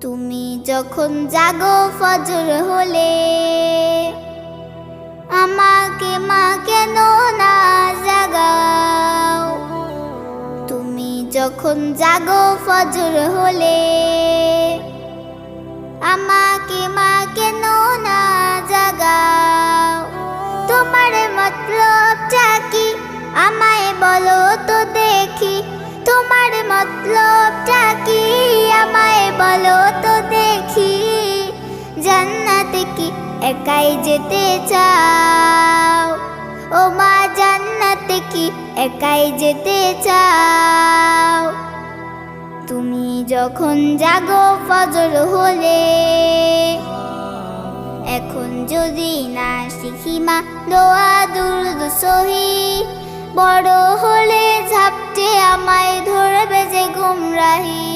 তুমি যখন জাগো ফজর হলে, আমাকে মা কেন না জাগাও? তুমি যখন জাগো ফজর হলে, আমাকে মা কেন না জাগাও? তোমার মতলবটা কি আমায় বলো তো দেখি, তোমার মতলবটা কি আমায় বলো তো দেখি। জান্নাতে কি একাই যেতে চাও? ও মা জান্নাতে কি একাই যেতে চাও? তুমি যখন জাগো ফজর হলে, এখন যদি না শিখি মা দোয়া দুরুদ সহি, বড় হলে ঝাপটে আমায় ধরবে যে গুমরাহি।